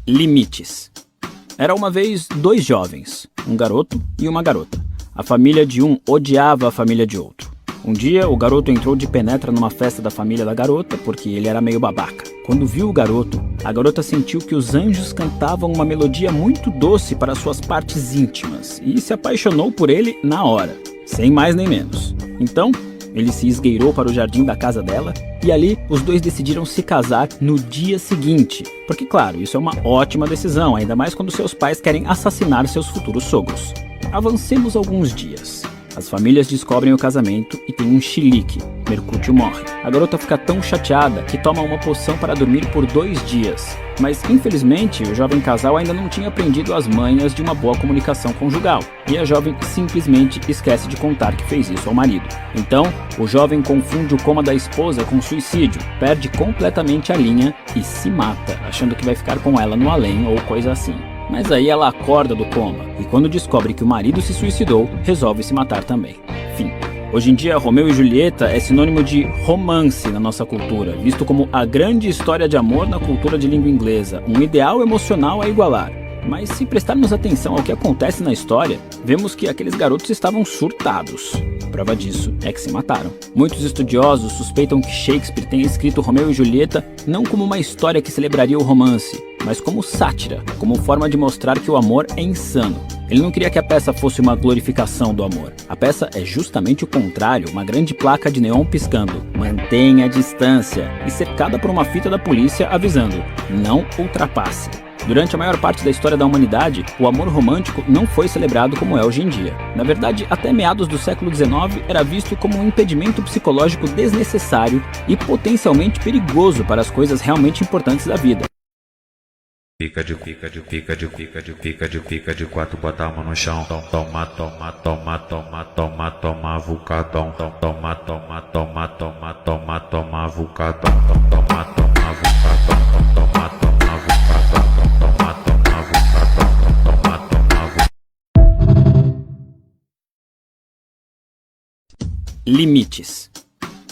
Limites. Era uma vez dois jovens, um garoto e uma garota. A família de um odiava a família de outro. Um dia, o garoto entrou de penetra numa festa da família da garota porque ele era meio babaca. Quando viu o garoto, a garota sentiu que os anjos cantavam uma melodia muito doce para suas partes íntimas e se apaixonou por ele na hora, sem mais nem menos. Então, ele se esgueirou para o jardim da casa dela e ali os dois decidiram se casar no dia seguinte. Porque, claro, isso é uma ótima decisão, ainda mais quando seus pais querem assassinar seus futuros sogros. Avancemos alguns dias. As famílias descobrem o casamento e tem um chilique. Mercúcio morre. A garota fica tão chateada que toma uma poção para dormir por 2 dias. Mas, infelizmente, o jovem casal ainda não tinha aprendido as manhas de uma boa comunicação conjugal. E a jovem simplesmente esquece de contar que fez isso ao marido. Então, o jovem confunde o coma da esposa com suicídio, perde completamente a linha e se mata, achando que vai ficar com ela no além ou coisa assim. Mas aí ela acorda do coma e quando descobre que o marido se suicidou, resolve se matar também. Fim. Hoje em dia, Romeu e Julieta é sinônimo de romance na nossa cultura, visto como a grande história de amor na cultura de língua inglesa, um ideal emocional a igualar. Mas se prestarmos atenção ao que acontece na história, vemos que aqueles garotos estavam surtados. Prova disso é que se mataram. Muitos estudiosos suspeitam que Shakespeare tenha escrito Romeu e Julieta não como uma história que celebraria o romance, mas como sátira, como forma de mostrar que o amor é insano. Ele não queria que a peça fosse uma glorificação do amor. A peça é justamente o contrário, uma grande placa de neon piscando, mantenha a distância, e cercada por uma fita da polícia avisando, não ultrapasse. Durante a maior parte da história da humanidade, o amor romântico não foi celebrado como é hoje em dia. Na verdade, até meados do século XIX era visto como um impedimento psicológico desnecessário e potencialmente perigoso para as coisas realmente importantes da vida. Pica de quatro, bota a mão no chão. Toma, vucadão. Toma, vucadão. Limites.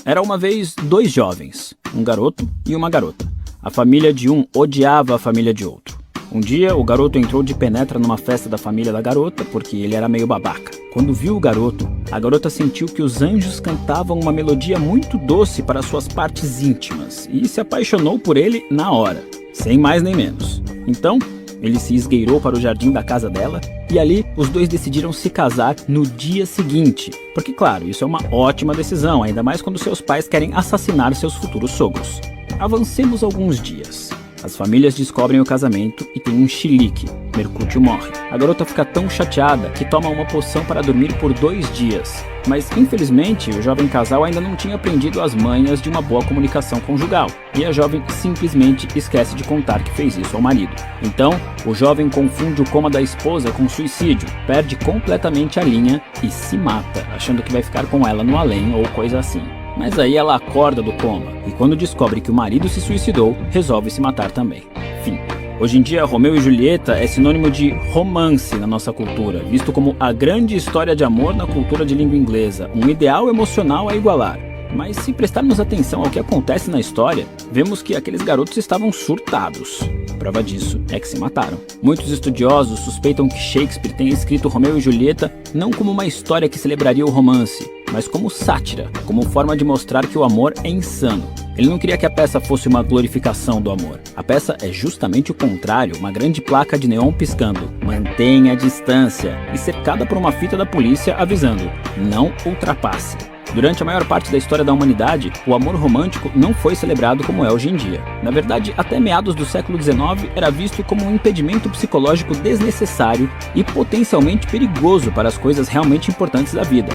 Era uma vez dois jovens, um garoto e uma garota. A família de um odiava a família de outro. Um dia, o garoto entrou de penetra numa festa da família da garota porque ele era meio babaca. Quando viu o garoto, a garota sentiu que os anjos cantavam uma melodia muito doce para suas partes íntimas e se apaixonou por ele na hora, sem mais nem menos. Então, ele se esgueirou para o jardim da casa dela e ali os dois decidiram se casar no dia seguinte. Porque, claro, isso é uma ótima decisão, ainda mais quando seus pais querem assassinar seus futuros sogros. Avancemos alguns dias. As famílias descobrem o casamento e tem um chilique. Mercúcio morre. A garota fica tão chateada que toma uma poção para dormir por 2 dias. Mas, infelizmente, o jovem casal ainda não tinha aprendido as manhas de uma boa comunicação conjugal. E a jovem simplesmente esquece de contar que fez isso ao marido. Então, o jovem confunde o coma da esposa com suicídio, perde completamente a linha e se mata, achando que vai ficar com ela no além ou coisa assim. Mas aí ela acorda do coma e quando descobre que o marido se suicidou, resolve se matar também. Fim. Hoje em dia, Romeu e Julieta é sinônimo de romance na nossa cultura, visto como a grande história de amor na cultura de língua inglesa, um ideal emocional a igualar. Mas se prestarmos atenção ao que acontece na história, vemos que aqueles garotos estavam surtados. Prova disso é que se mataram. Muitos estudiosos suspeitam que Shakespeare tenha escrito Romeu e Julieta não como uma história que celebraria o romance, mas como sátira, como forma de mostrar que o amor é insano. Ele não queria que a peça fosse uma glorificação do amor. A peça é justamente o contrário, uma grande placa de neon piscando, mantenha a distância, e cercada por uma fita da polícia avisando, não ultrapasse. Durante a maior parte da história da humanidade, o amor romântico não foi celebrado como é hoje em dia. Na verdade, até meados do século XIX era visto como um impedimento psicológico desnecessário e potencialmente perigoso para as coisas realmente importantes da vida.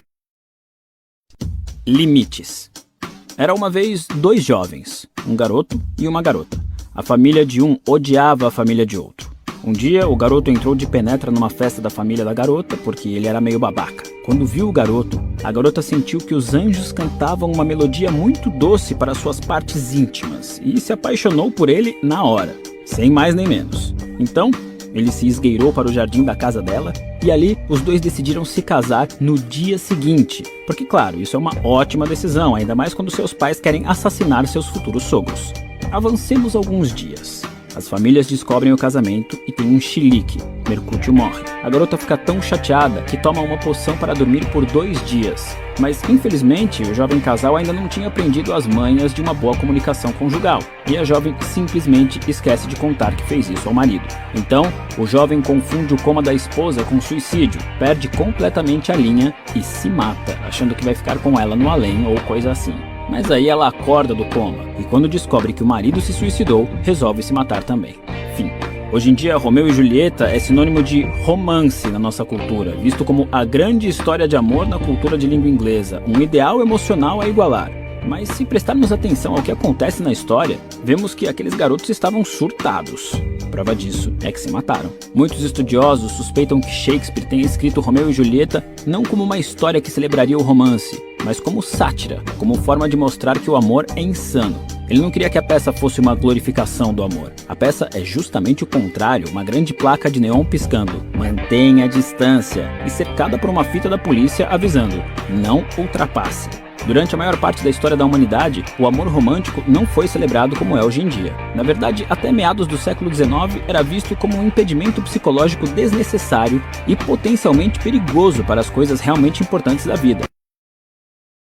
Limites. Era uma vez dois jovens, um garoto e uma garota. A família de um odiava a família de outro. Um dia, o garoto entrou de penetra numa festa da família da garota porque ele era meio babaca. Quando viu o garoto, a garota sentiu que os anjos cantavam uma melodia muito doce para suas partes íntimas e se apaixonou por ele na hora, sem mais nem menos. Então, ele se esgueirou para o jardim da casa dela e ali os dois decidiram se casar no dia seguinte. Porque, claro, isso é uma ótima decisão, ainda mais quando seus pais querem assassinar seus futuros sogros. Avancemos alguns dias. As famílias descobrem o casamento e tem um chilique. Mercúcio morre. A garota fica tão chateada que toma uma poção para dormir por 2 dias. Mas, infelizmente, o jovem casal ainda não tinha aprendido as manhas de uma boa comunicação conjugal. E a jovem simplesmente esquece de contar que fez isso ao marido. Então, o jovem confunde o coma da esposa com suicídio, perde completamente a linha e se mata, achando que vai ficar com ela no além ou coisa assim. Mas aí ela acorda do coma e quando descobre que o marido se suicidou, resolve se matar também. Fim. Hoje em dia, Romeu e Julieta é sinônimo de romance na nossa cultura, visto como a grande história de amor na cultura de língua inglesa, um ideal emocional a igualar. Mas se prestarmos atenção ao que acontece na história, vemos que aqueles garotos estavam surtados. A prova disso é que se mataram. Muitos estudiosos suspeitam que Shakespeare tenha escrito Romeu e Julieta não como uma história que celebraria o romance, mas como sátira, como forma de mostrar que o amor é insano. Ele não queria que a peça fosse uma glorificação do amor. A peça é justamente o contrário, uma grande placa de neon piscando, mantenha a distância, e cercada por uma fita da polícia avisando, não ultrapasse. Durante a maior parte da história da humanidade, o amor romântico não foi celebrado como é hoje em dia. Na verdade, até meados do século XIX, era visto como um impedimento psicológico desnecessário e potencialmente perigoso para as coisas realmente importantes da vida.